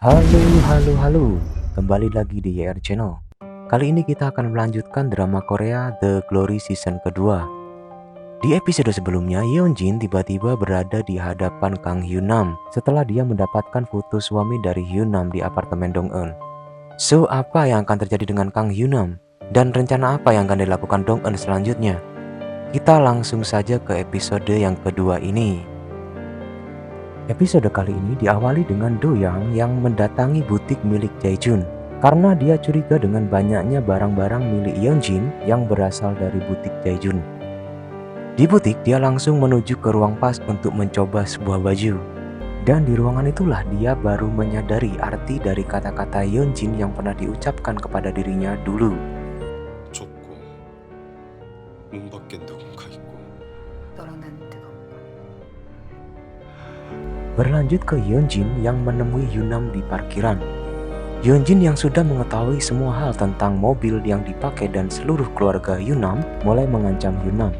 Halo, halo, halo. Kembali lagi di YR Channel. Kali ini kita akan melanjutkan drama Korea The Glory season kedua. Di episode sebelumnya, Yeonjin tiba-tiba berada di hadapan Kang Hyunam setelah dia mendapatkan foto suami dari Hyunam di apartemen Dong-eun. So, apa yang akan terjadi dengan Kang Hyunam? Dan rencana apa yang akan dilakukan Dong-eun selanjutnya? Kita langsung saja ke episode yang kedua ini. Episode kali ini diawali dengan Do-yang yang mendatangi butik milik Jae-jun karena dia curiga dengan banyaknya barang-barang milik Yeonjin yang berasal dari butik Jae-jun. Di butik, dia langsung menuju ke ruang pas untuk mencoba sebuah baju. Dan di ruangan itulah dia baru menyadari arti dari kata-kata Yeonjin yang pernah diucapkan kepada dirinya dulu. 좁고 문 밖엔 누군가 있고 너랑 나는 뜨겁고 Berlanjut ke Yeonjin yang menemui Hyunam di parkiran. Yeonjin yang sudah mengetahui semua hal tentang mobil yang dipakai dan seluruh keluarga Hyunam mulai mengancam Hyunam.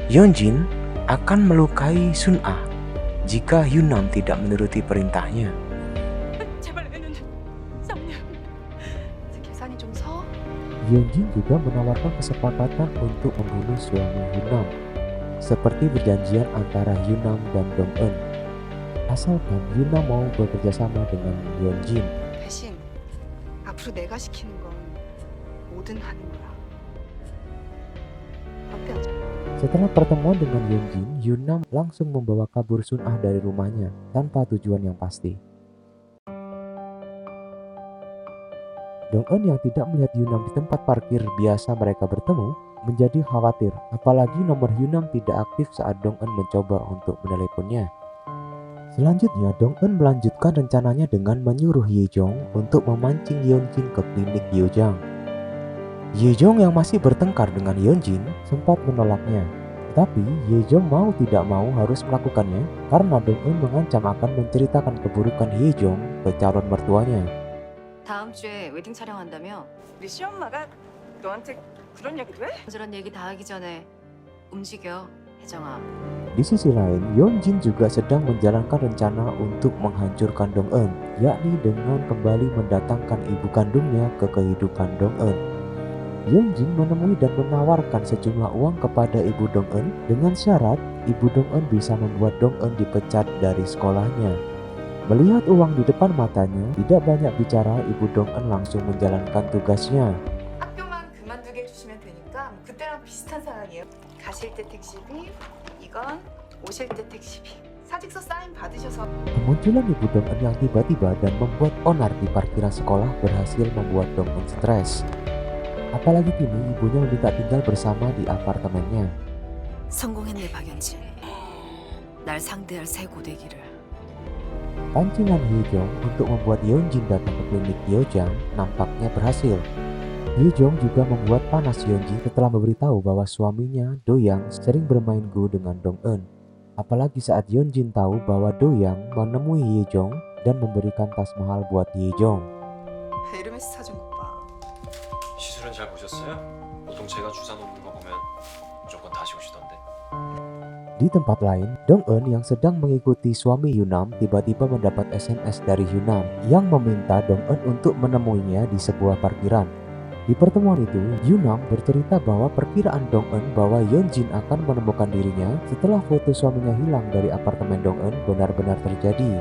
Yeonjin akan melukai Sun-ah jika Hyunam tidak menuruti perintahnya. 제발 애는 쌍년 계산이 좀 서? Yeonjin juga menawarkan kesepakatan untuk membunuh suami Hyunam, seperti perjanjian antara Hyunam dan Dong-eun. Asalkan Hyunam mau bekerja sama dengan Yeonjin. 대신 앞으로 내가 시키는 건 뭐든 하는 거야. 어때? Setelah pertemuan dengan Yeonjin, Hyunam langsung membawa kabur Sun-ah dari rumahnya tanpa tujuan yang pasti. Dong-eun yang tidak melihat Hyunam di tempat parkir biasa mereka bertemu menjadi khawatir, apalagi nomor Hyunam tidak aktif saat Dong-eun mencoba untuk meneleponnya. Selanjutnya, Dong-eun melanjutkan rencananya dengan menyuruh Ye-jong untuk memancing Yeonjin ke klinik Yeojang. Ye-jong yang masih bertengkar dengan Yeonjin sempat menolaknya. Tapi Ye-jong mau tidak mau harus melakukannya karena Dong-eun mengancam akan menceritakan keburukan Ye-jong ke calon mertuanya. 다음 주에 웨딩 촬영한다며? 우리 시엄마가 너한테 그런 얘기도 해? 저런 얘기 다 하기 전에 움직여, 혜정아. Di sisi lain, Yeonjin juga sedang menjalankan rencana untuk menghancurkan Dong-eun, yakni dengan kembali mendatangkan ibu kandungnya ke kehidupan Dong-eun. Yeonjin menemui dan menawarkan sejumlah uang kepada ibu Dong-eun dengan syarat ibu Dong-eun bisa membuat Dong-eun dipecat dari sekolahnya. Melihat uang di depan matanya, tidak banyak bicara, ibu Dong-eun langsung menjalankan tugasnya. 학교만 그만두게 해주시면 되니까 그때랑 비슷한 상황이에요. 가실 때 택시비, 이건 오실 때 택시비. 사직서 사인 받으셔서 Kemunculan ibu Dong-eun yang tiba-tiba dan membuat onar di parkiran sekolah berhasil membuat Dong-eun stres. Apalagi kini ibunya meminta tinggal bersama di apartemennya. 성공했네, 박연진. 날 상대할 새 고데기를. Pancingan Ye-jong untuk membuat Yeonjin datang ke klinik Yeojang nampaknya berhasil. Ye-jong juga membuat panas Yeonjin setelah memberitahu bahwa suaminya Do-yang sering bermain go dengan Dong-eun. Apalagi saat Yeonjin tahu bahwa Do-yang menemui Ye-jong dan memberikan tas mahal buat Ye-jong. 에르메스 사준 것 봐. 시술은 잘 보셨어요? 보통 제가 주사 놓는 거 보면 무조건 다시 오시던데. Di tempat lain, Dong-eun yang sedang mengikuti suami Hyunam tiba-tiba mendapat SMS dari Hyunam yang meminta Dong-eun untuk menemuinya di sebuah parkiran. Di pertemuan itu, Hyunam bercerita bahwa perkiraan Dong-eun bahwa Yeonjin akan menemukan dirinya setelah foto suaminya hilang dari apartemen Dong-eun benar-benar terjadi.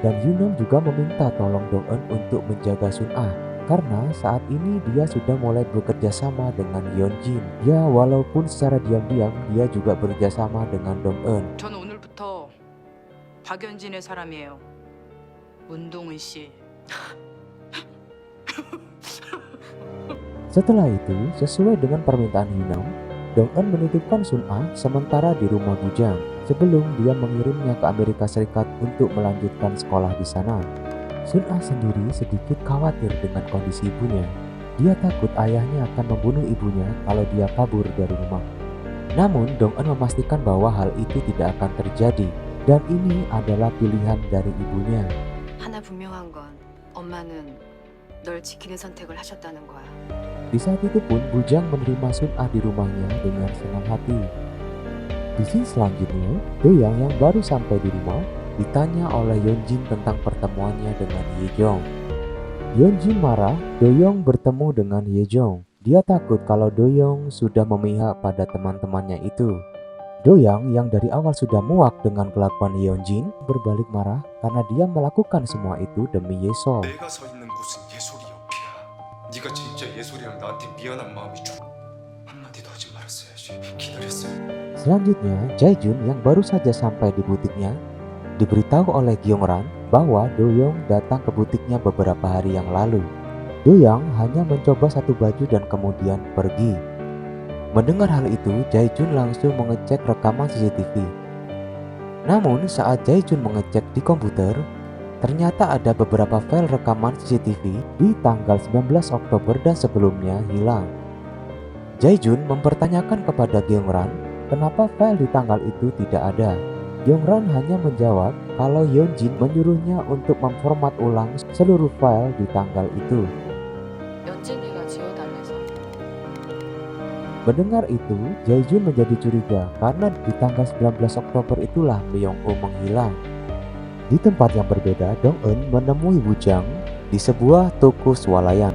Dan Hyunam juga meminta tolong Dong-eun untuk menjaga Sun-ah karena saat ini dia sudah mulai bekerja sama dengan Yeonjin. Ya, walaupun secara diam-diam dia juga bekerja sama dengan Dong-eun. 전 오늘부터 박연진의 사람이에요. 문동은 씨. Setelah itu, sesuai dengan permintaan Hyunam, Dong-eun menitipkan Sun-ah sementara di rumah bujang sebelum dia mengirimnya ke Amerika Serikat untuk melanjutkan sekolah di sana. Sun-ah sendiri sedikit khawatir dengan kondisi ibunya. Dia takut ayahnya akan membunuh ibunya kalau dia kabur dari rumah. Namun Dong-eun memastikan bahwa hal itu tidak akan terjadi dan ini adalah pilihan dari ibunya. 하나 분명한 건 엄마는 널 지키는 선택을 하셨다는 거야. Di saat itu pun Bujang menerima Sun-ah di rumahnya dengan senang hati. Di scene selanjutnya, Do-yang yang baru sampai di rumah ditanya oleh Yeonjin tentang pertemuannya dengan Yejong. Yeonjin marah Doyoung bertemu dengan Yejong. Dia takut kalau Doyoung sudah memihak pada teman-temannya itu. Doyoung yang dari awal sudah muak dengan kelakuan Yeonjin berbalik marah karena dia melakukan semua itu demi Yesol. 내가 서 있는 곳은 예솔이 옆이야. 네가 진짜 예솔이랑 나한테 미안한 마음이 좀 한마디도 하지 말았어야지. 기다렸어야. Selanjutnya, Jaejun yang baru saja sampai di butiknya diberitahu oleh Gyeongran bahwa Doyoung datang ke butiknya beberapa hari yang lalu. Doyoung hanya mencoba satu baju dan kemudian pergi. Mendengar hal itu, Jaejun langsung mengecek rekaman CCTV. Namun saat Jaejun mengecek di komputer, ternyata ada beberapa file rekaman CCTV di tanggal 19 Oktober dan sebelumnya hilang. Jaejun mempertanyakan kepada Gyeongran kenapa file di tanggal itu tidak ada. Gyeongran hanya menjawab kalau Yeonjin menyuruhnya untuk memformat ulang seluruh file di tanggal itu. 연진이가 지워달래서. Mendengar itu, Jaejun menjadi curiga karena di tanggal 19 Oktober itulah Myung-woo menghilang. Di tempat yang berbeda, Dong-eun menemui Woo-jang di sebuah toko swalayan.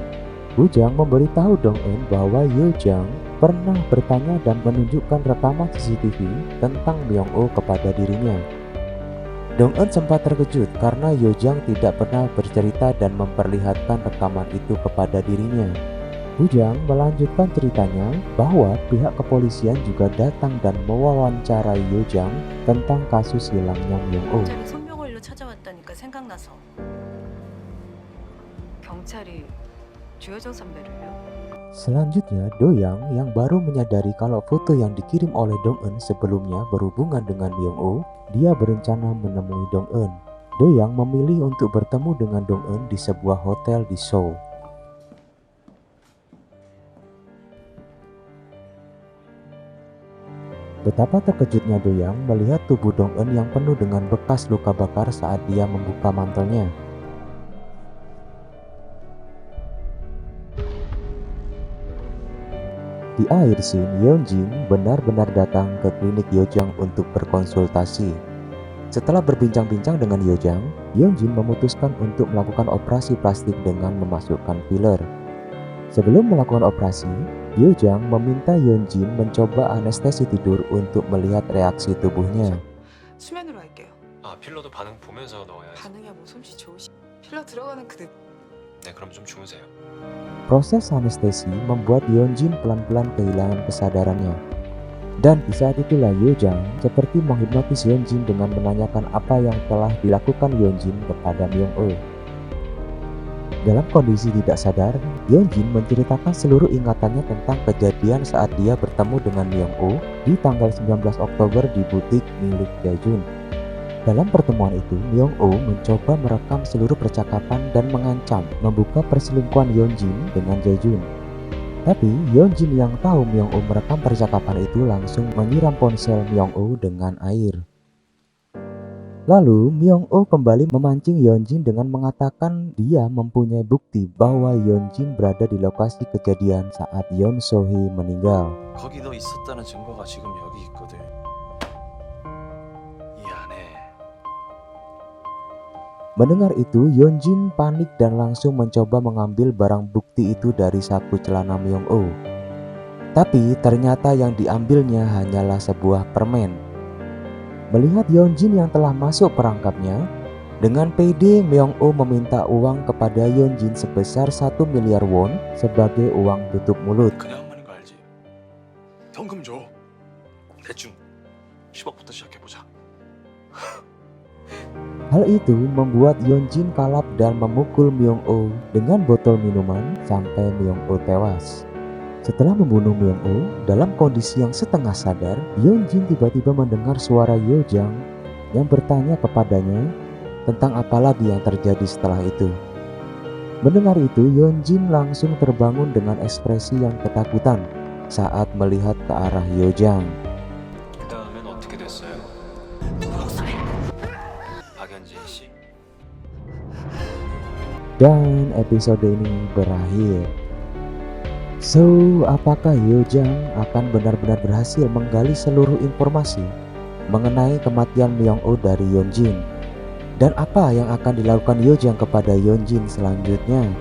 Woo-jang memberitahu Dong-eun bahwa Yoo-jang pernah bertanya dan menunjukkan rekaman CCTV tentang Myung-woo kepada dirinya. Dong-eun sempat terkejut karena Yoo-jang tidak pernah bercerita dan memperlihatkan rekaman itu kepada dirinya. Woo-jang melanjutkan ceritanya bahwa pihak kepolisian juga datang dan mewawancarai Yoo-jang tentang kasus hilangnya Myung-woo. 경찰이 손명월로 찾아왔다니까 생각나서. 경찰이 주여정 선배를요? Selanjutnya, Doyoung yang baru menyadari kalau foto yang dikirim oleh Dong-eun sebelumnya berhubungan dengan Myung-woo, dia berencana menemui Dong-eun. Doyoung memilih untuk bertemu dengan Dong-eun di sebuah hotel di Seoul. Betapa terkejutnya Doyoung melihat tubuh Dong-eun yang penuh dengan bekas luka bakar saat dia membuka mantelnya. Di akhir scene, Yeonjin benar-benar datang ke klinik Yeojang untuk berkonsultasi. Setelah berbincang-bincang dengan Yeojang, Yeonjin memutuskan untuk melakukan operasi plastik dengan memasukkan filler. Sebelum melakukan operasi, Yeojang meminta Yeonjin mencoba anestesi tidur untuk melihat reaksi tubuhnya. 수면으로 할게요. 아 필러도 반응 보면서 넣어야지. 반응이 뭐 솜씨 좋으시. 필러 들어가는 그 네 그럼 좀 주무세요. Proses anestesi membuat Yeonjin pelan-pelan kehilangan kesadarannya. Dan di saat itulah Yeojang seperti menghipnotis Yeonjin dengan menanyakan apa yang telah dilakukan Yeonjin kepada Myung-woo. Dalam kondisi tidak sadar, Yeonjin menceritakan seluruh ingatannya tentang kejadian saat dia bertemu dengan Myung-woo di tanggal 19 Oktober di butik milik Jaejun. Dalam pertemuan itu, Myung-woo mencoba merekam seluruh percakapan dan mengancam membuka perselingkuhan Yeonjin dengan Jaejun. Tapi Yeonjin yang tahu Myung-woo merekam percakapan itu langsung menyiram ponsel Myung-woo dengan air. Lalu Myung-woo kembali memancing Yeonjin dengan mengatakan dia mempunyai bukti bahwa Yeonjin berada di lokasi kejadian saat Yeon So-hee meninggal. 거기 너 있었다는 증거가 지금 여기 있거든. 이 안에. Mendengar itu, Yeonjin panik dan langsung mencoba mengambil barang bukti itu dari saku celana Myung-woo. Tapi ternyata yang diambilnya hanyalah sebuah permen. Melihat Yeonjin yang telah masuk perangkapnya, dengan pede Myung-woo meminta uang kepada Yeonjin sebesar 1 miliar won sebagai uang tutup mulut. 그냥 한 말인 거 알지? 현금 줘. 대충 10억부터 시작해보자. Hal itu membuat Yeonjin kalap dan memukul Myung-woo dengan botol minuman sampai Myung-woo tewas. Setelah membunuh Myung-woo dalam kondisi yang setengah sadar, Yeonjin tiba-tiba mendengar suara Yeojang yang bertanya kepadanya tentang apa lagi yang terjadi setelah itu. Mendengar itu, Yeonjin langsung terbangun dengan ekspresi yang ketakutan saat melihat ke arah Yeojang. 그 다음엔 어떻게 됐어요? 박연진 씨. Dan episode ini berakhir. So, apakah Yeojang akan benar-benar berhasil menggali seluruh informasi mengenai kematian Myung-woo dari Yeonjin? dan apa yang akan dilakukan Yojang kepada Yeonjin selanjutnya.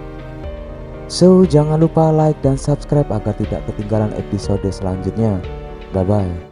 So, jangan lupa like dan subscribe agar tidak ketinggalan episode selanjutnya. Bye bye.